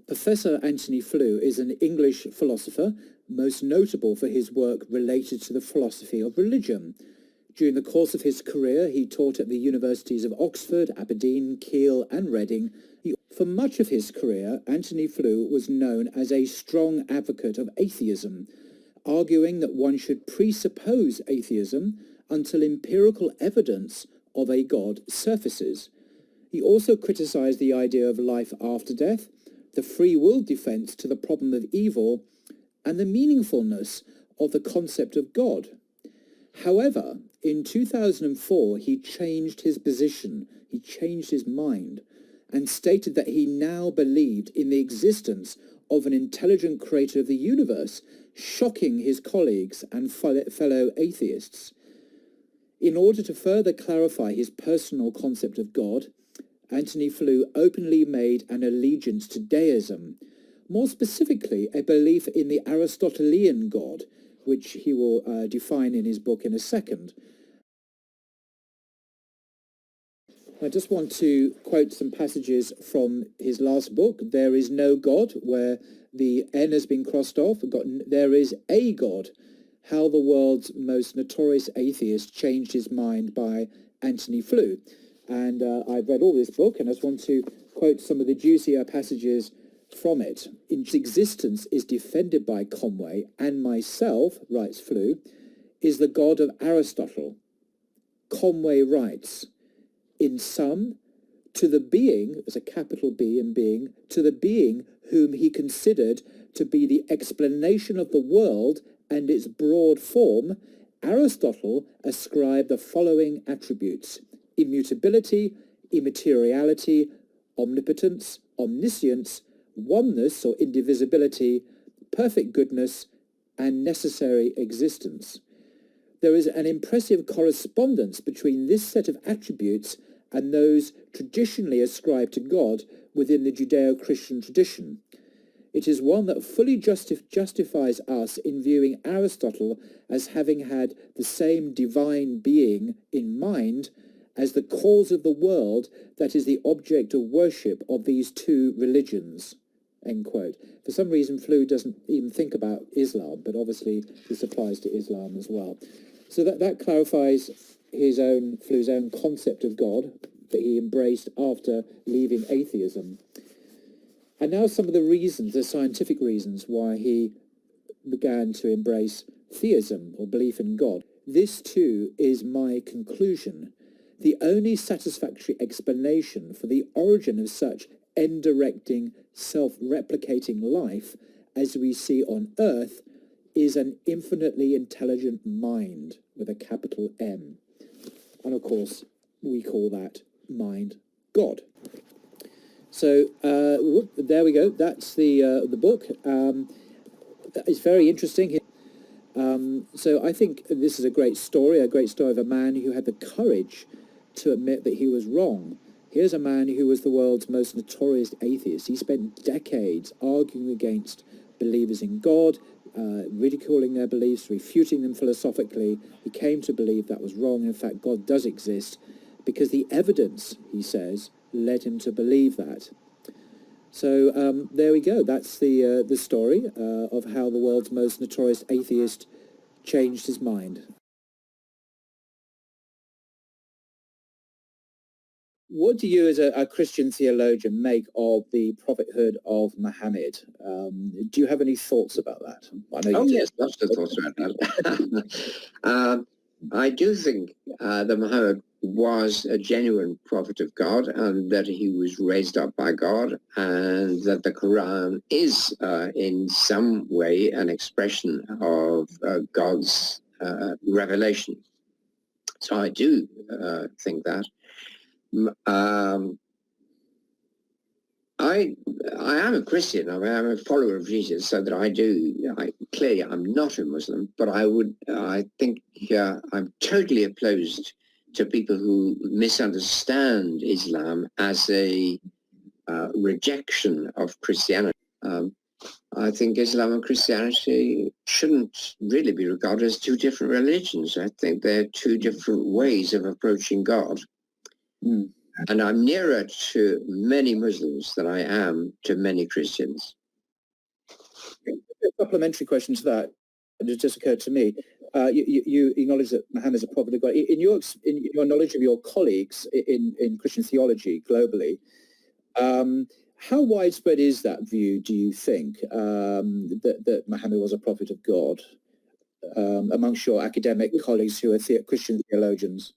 Professor Antony Flew is an English philosopher, most notable for his work related to the philosophy of religion. During the course of his career, he taught at the universities of Oxford, Aberdeen, Keele and Reading. For much of his career, Antony Flew was known as a strong advocate of atheism, arguing that one should presuppose atheism until empirical evidence of a God surfaces. He also criticized the idea of life after death, the free will defense to the problem of evil, and the meaningfulness of the concept of God. However, in 2004, he changed his position, he changed his mind, and stated that he now believed in the existence of an intelligent creator of the universe, shocking his colleagues and fellow atheists. In order to further clarify his personal concept of God, Antony Flew openly made an allegiance to deism, more specifically a belief in the Aristotelian God, which he will define in his book in a second. I just want to quote some passages from his last book, There Is No God, where the N has been crossed off. We've got There Is a God, How the World's Most Notorious Atheist Changed His Mind by Antony Flew. And I've read all this book, and I just want to quote some of the juicier passages from it. Its existence is defended by Conway, and myself, writes Flew, is the God of Aristotle. Conway writes, in sum, to the being, as a capital B in being, to the being whom he considered to be the explanation of the world and its broad form, Aristotle ascribed the following attributes: immutability, immateriality, omnipotence, omniscience, oneness or indivisibility, perfect goodness, and necessary existence. There is an impressive correspondence between this set of attributes and those traditionally ascribed to God within the Judeo-Christian tradition. It is one that fully justifies us in viewing Aristotle as having had the same divine being in mind as the cause of the world that is the object of worship of these two religions." End quote. For some reason, Flew doesn't even think about Islam, but obviously this applies to Islam as well. So that clarifies Flew's own concept of God that he embraced after leaving atheism. And now some of the reasons, the scientific reasons, why he began to embrace theism or belief in God. This too is my conclusion. The only satisfactory explanation for the origin of such end-directing, self-replicating life as we see on Earth is an infinitely intelligent mind with a capital M. And of course, we call that mind God. So there we go. That's the book. It's very interesting. So I think this is a great story of a man who had the courage to admit that he was wrong. Here's a man who was the world's most notorious atheist. He spent decades arguing against believers in God, ridiculing their beliefs, refuting them philosophically. He came to believe that was wrong. In fact, God does exist because the evidence, he says, led him to believe that. So there we go. That's the story of how the world's most notorious atheist changed his mind. What do you, as a Christian theologian, make of the prophethood of Muhammad? Do you have any thoughts about that? I know yes, lots of thoughts about that. I do think that Muhammad was a genuine prophet of God, and that he was raised up by God, and that the Quran is in some way an expression of God's revelation. So I do think that. I am a Christian. I mean, I'm a follower of Jesus, so that clearly I'm not a Muslim, but I think I'm totally opposed to people who misunderstand Islam as a rejection of Christianity. I think Islam and Christianity shouldn't really be regarded as two different religions. I think they're two different ways of approaching God. And I'm nearer to many Muslims than I am to many Christians. A supplementary question to that, it just occurred to me. You acknowledge that Muhammad is a prophet of God. In your knowledge of your colleagues in Christian theology globally, how widespread is that view, do you think, that Muhammad was a prophet of God amongst your academic colleagues who are Christian theologians?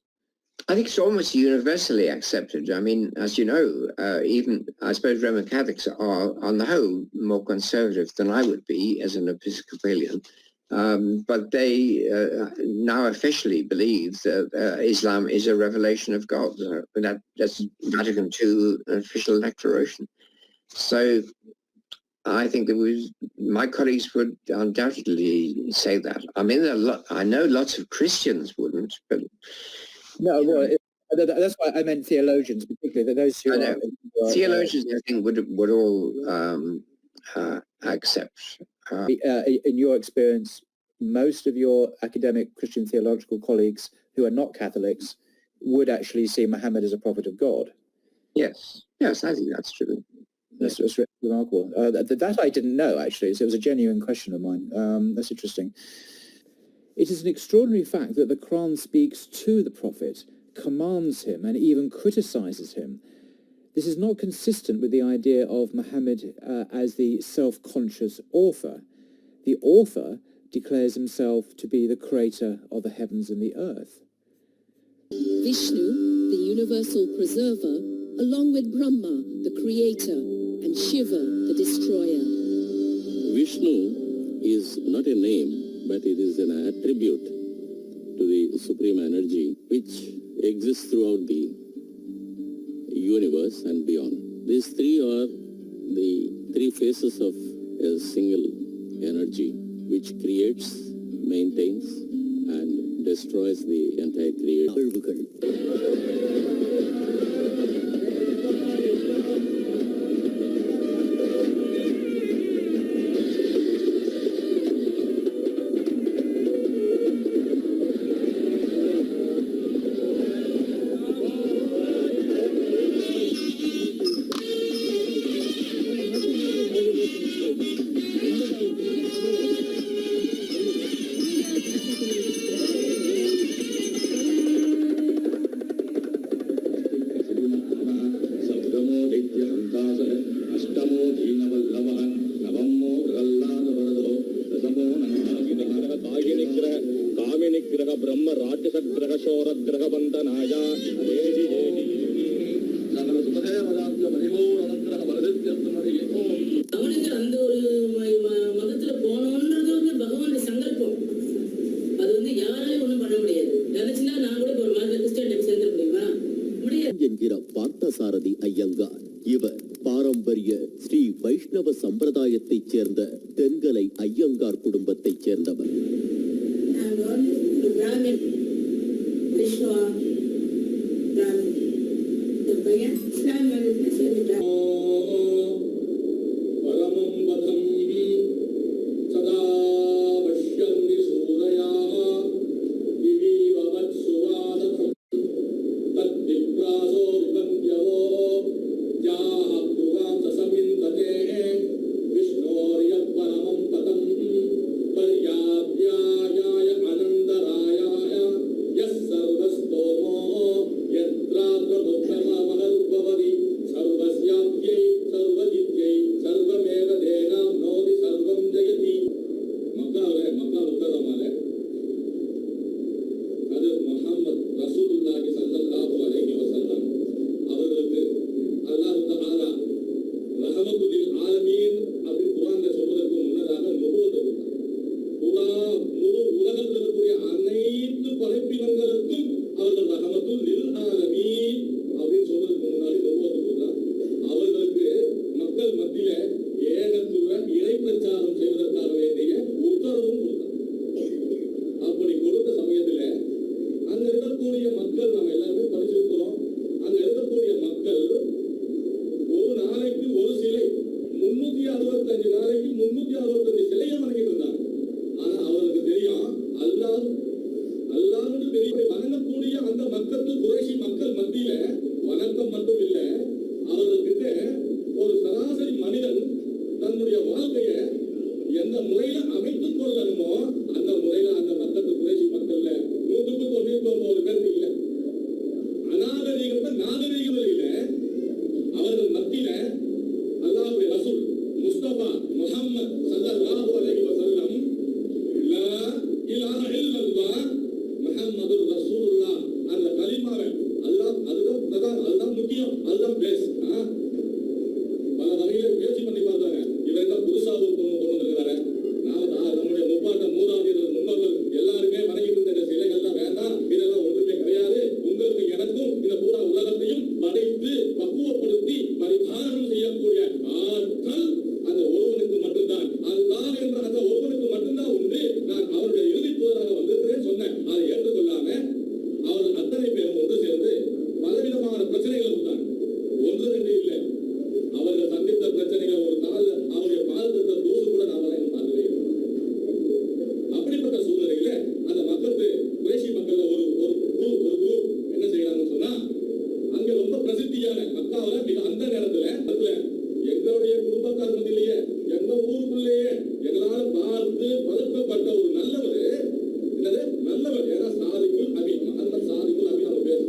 I think it's almost universally accepted. I mean, as you know, even I suppose Roman Catholics are, on the whole, more conservative than I would be as an Episcopalian. But they now officially believe that Islam is a revelation of God. That's Vatican II official declaration. So I think that my colleagues would undoubtedly say that. I mean, I know lots of Christians wouldn't, but no, well, that's why I meant theologians, particularly those who are theologians. I think would all accept. In your experience, most of your academic Christian theological colleagues who are not Catholics would actually see Muhammad as a prophet of God. Yes, I think that's true. That's remarkable. That I didn't know, actually, so it was a genuine question of mine. That's interesting. It is an extraordinary fact that the Quran speaks to the Prophet, commands him, and even criticizes him. This is not consistent with the idea of Muhammad as the self-conscious author. The author declares himself to be the creator of the heavens and the earth. Vishnu, the universal preserver, along with Brahma, the creator, and Shiva, the destroyer. Vishnu is not a name, but it is an attribute to the supreme energy which exists throughout the universe and beyond. These three are the three faces of a single energy which creates, maintains, and destroys the entire creation. என்கிற பார்த்தசாரதி ஐயங்கார். இவர் பாரம்பரிய ஸ்ரீ வைஷ்ணவ சம்பிரதாயத்தைச் சேர்ந்த தென்கலை ஐயங்கார் குடும்பத்தைச் சேர்ந்தவர். ஒரு சராசரி மனிதன் தன்னுடைய வாழ்க்கையை எந்த முறையில அமைத்துக் கொள்ளணுமோ அந்த முறையில அந்த மக்கள் குறைசி மக்கள்ல 199 பேருக்கு இல்லை. அநாகரீகத்தை நாகரீகம் இல்ல. அவர்கள் மத்தியில அல்லாஹ்வுடைய ரசூல் முஸ்தபா முஹம்மத் ஸல்லல்லாஹு அலைஹி வஸல்லம் லா இலாஹ இல்லல்லாஹ் முஹம்மதுர் ரசூலுல்லாஹ் அந்த கலிமாவை அல்லாஹ் அதுதான் முக்கியம், அதுதான் பேஸ். பல வகையில முயற்சி பண்ணி பார்த்தாங்க. இவர் என்ன புதுசா கொண்டு வந்திருக்கிறாரு. நம்முடைய முப்பாட்ட மூதாதையர்கள் முன்னோர்கள் எல்லாருமே வணங்கிட்டு இருந்த சிலைகள்லாம் வேண்டாம், இதெல்லாம் ஒன்றுமே கிடையாது. உங்களுக்கு எனக்கும் இந்த பூரா உலகத்தையும் படைத்து பக்குவப்படுத்தி பரிபாலனம் செய்யக்கூடிய ஆற்றல் அந்த ஒருவனுக்கு மட்டும்தான். அதுதான் என்ற அந்த ஒருவனுக்கு மட்டும்தான் உண்டு. நான் அவருடைய இறுதி தூதராக வந்திருக்கிறேன் சொன்னேன். அதை ஏற்றுக்கொள்ளாம அவர் அத்தனை பேரும் ஒன்று சேர்ந்து பலவிதமான பிரச்சனைகளை கொடுத்தாங்க. ஒன்று ரெண்டு இல்லை. அவர்கள் சந்தித்த பிரச்சனைகள் ஒரு நாள் அவருடைய பாதத்தை தூசு கூட நான் பார்க்கவே இல்லை. அப்படிப்பட்ட சூழ்நிலையில அந்த மக்களுக்கு குறைஷி மக்கள்ல ஒரு குரூப் என்ன செய்யறாங்கன்னு சொன்னா, அங்க ரொம்ப பிரசித்தியான மக்காவில மிக அந்த நேரத்துல எங்களுடைய குடும்பத்தார் மத்தியிலேயே எங்க ஊருக்குள்ளேயே எங்களால் பார்த்து பழக்கப்பட்ட ஒரு நல்லவர், என்னது நல்லவர், ஏன்னா சாதிக்குள் அமீன், முஹம்மது சாதிக்குல் அமீன் அவங்க பேர்.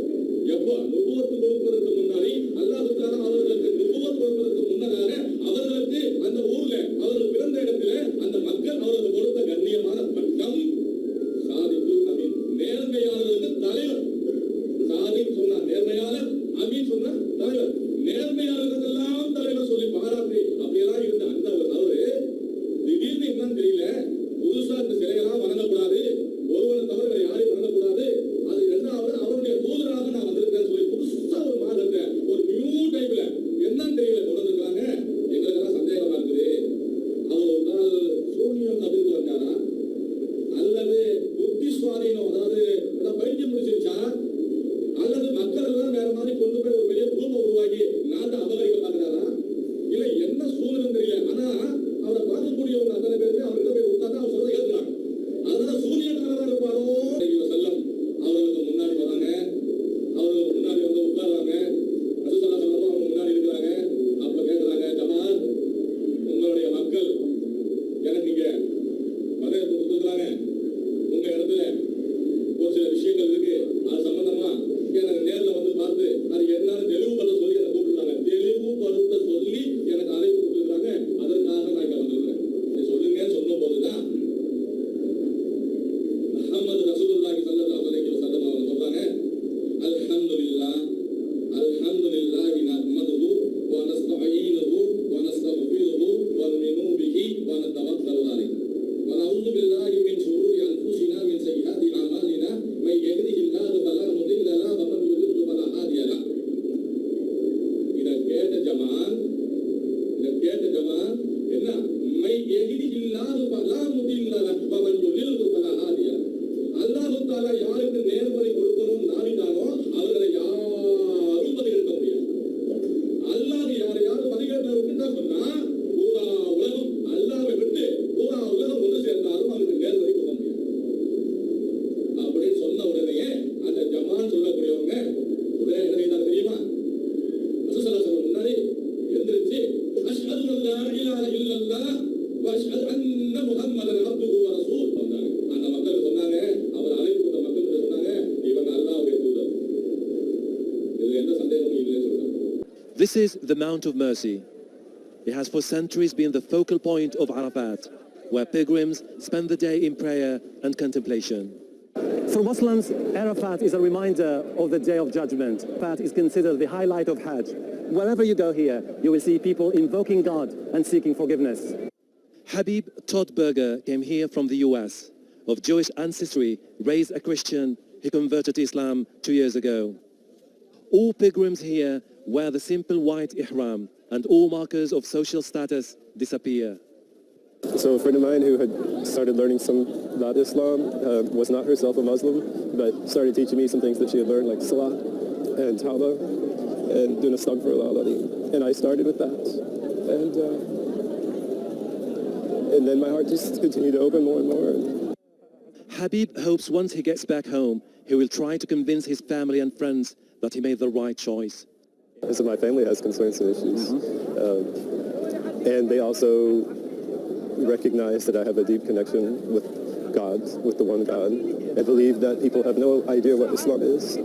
எப்போ நுபுவத்து கொடுப்பதற்கு முன்னாடி அல்லாஹ் தஆலா அவர்களுக்கு நுபுவத் கொடுப்பதற்கு முன்னதாக அவர்களுக்கு அந்த ஊர்ல அவர்கள் பிறந்த இடத்துல அந்த மக்கள் அவர்களுக்கு கொடுத்த கண்ணியமான பட்டம் சாதிக்குல் அமீன், நேர்மையாளர்களுக்கு தலைவர். சாதிக் சொன்னா நேர்மையாளர், அமீன் சொன்னா தலைவர். நேர்மையாளர்களுக்கெல்லாம் தலைவர் சொல்லி பாராட்டி அப்படியெல்லாம் இருந்த அந்த அவரு திடீர்னு என்னன்னு தெரியல, புதுசா இந்த சிலையெல்லாம் வணங்கக்கூடாது, ஒருவனை தவிர வேற யாரையும் வணங்கக்கூடாது, அது இரண்டாவது அவருடைய தூதராக நான் வந்திருக்கேன்னு சொல்லி புதுசா ஒரு மாதத்தை ஒரு நியூ டைப்ல என்னன்னு தெரியல கொண்டு வந்திருக்காங்க. எங்களுக்கெல்லாம் சந்தேகமா இருக்குது. அவர் ஒரு நாள் சூனியம் கதிர்ந்து வந்தாரா அல்லது புத்தி சுவாதீனம், அதாவது பைத்தியம் முடிச்சிருச்சா, அல்லது மக்கள் எல்லாம் வேற மாதிரி கொண்டு போய் ஒரு பெரிய குழும உருவாக்கி நாட்டை அபகரிக்க பார்க்கிறாரா, இல்ல என்ன சூழ்நிலை தெரியல. ஆனா அவரை பார்க்கக்கூடியவங்க அத்தனை பேருக்கு அவர்கிட்ட போய் உட்கார்ந்து அவர் சொல்றதை கேட்கிறாங்க. அதனால சூரியக்காரராக இருப்பாரோ செல்லம் அவர்களுக்கு முன்னாடி வராங்க. அவர்களுக்கு முன்னாடி வந்து உட்கார்றாங்க. ரசூலுல்லாஹி ஸல்லல்லாஹு அவங்க முன்னாடி இருக்கிறாங்க. அப்ப கேட்கிறாங்க, ஜமால் உங்களுடைய மக்கள் எனக்கு நீங்க பதவியேற்பு கொடுத்துருக்காங்க, உங்க இடத்துல ஒரு சில விஷயங்கள் இருக்கு, அது சம்பந்தமா எனக்கு நேர்ல வந்து பார்த்து அது என்னன்னு தெளிவுபடுத்த சொல்லி எனக்கு கூப்பிட்டுருக்காங்க. தெளிவுபடுத்த சொல்லி எனக்கு அழைப்பு கொடுத்துருக்காங்க. அதற்காக நான் இங்க வந்திருக்கிறேன். சொல்லுங்கன்னு சொன்ன போதுதான் முஹம்மது ரசூலுல்லாஹி ஸல்லல்லாஹு அலைஹி வஸல்லம் அவங்க சொல்றாங்க, அல்ஹம்துலில்லாஹ் அல்ஹம்துலில்லாஹி நஹ்மதுஹு வ நஸ்தஈனுஹு வ நஸ்தக்ஃபிருஹு வ நுமினு பிஹி வ நதவக்கலு அலைஹி வ நஊது பில்லாஹி மின் ஷுரூரி அன்ஃபுஸினா மின் ஸய்யிஆத்தி அமாலினா மை யஹ்திஹில்லாஹு ஃபலா முதில்ல லஹு வ மன் யுضلل ஃபலா ஹாதிய லஹு. இத கேட்ட ஜமான் என்ன, மை யஹ்திஹில்லாஹு ஃபலா முதில்ல லஹு வ மன் யுضلل ஃபலா ஹாதிய லஹு. அல்லாஹ் தஆலா யாருக்கு நேர்வழி கொடுக்கணும்னு நாடிட்டானோ அவர்களை யாரும் பதிகெடுக்க முடியாது. அல்லாஹ் யாரையாவது பதிகெடுக்க விட்டுட்டா சொன்னா பூரா உலகம் அல்லாஹ்வை விட்டு பூரா உலகம் ஒன்று சேர்ந்தாலும் அவருக்கு நேர்வழி கொடுக்க முடியாது. அப்படின்னு சொன்ன உடனே அந்த ஜமான் சொல்லக்கூடியவங்க உடனே என்ன செய்தாங்க தெரியுமா? ரசூலுல்லாஹி ஸல்லல்லாஹு முன்னாடி எந்திரிச்சு அஷ்ஹது அல்லா இலாஹ இல்லல்லாஹ் வ அஷ்ஹது அன்ன முஹம்மதன் அப்துஹு வ ரசூல் சொன்னாங்க. அந்த மக்கள் சொன்னாங்க, அவர் அழைப்பு கொடுத்த மக்கள் சொன்னாங்க, இவங்க அல்லாஹ்வுடைய தூதர். இதுல எந்த சந்தேகமும் இல்லைன்னு சொன்னாங்க. This is the Mount of Mercy. It has for centuries been the focal point of Arafat, where pilgrims spend the day in prayer and contemplation. For Muslims, Arafat is a reminder of the Day of Judgment. Arafat is considered the highlight of Hajj. Wherever you go here, you will see people invoking God and seeking forgiveness. Habib Todd Berger came here from the US. Of Jewish ancestry, raised a Christian, he converted to Islam 2 years ago. All pilgrims here wear the simple white ihram, and all markers of social status disappear. So a friend of mine who had started learning some about Islam was not herself a Muslim, but started teaching me some things that she had learned, like Salah and Tawbah and doing Astaghfirullah al-Azim. And I started with that. And then my heart just continued to open more and more. Habib hopes once he gets back home, he will try to convince his family and friends that he made the right choice. So my family has concerns and issues. And they also recognize that I have a deep connection with God, with the one God. I believe that people have no idea what Islam is.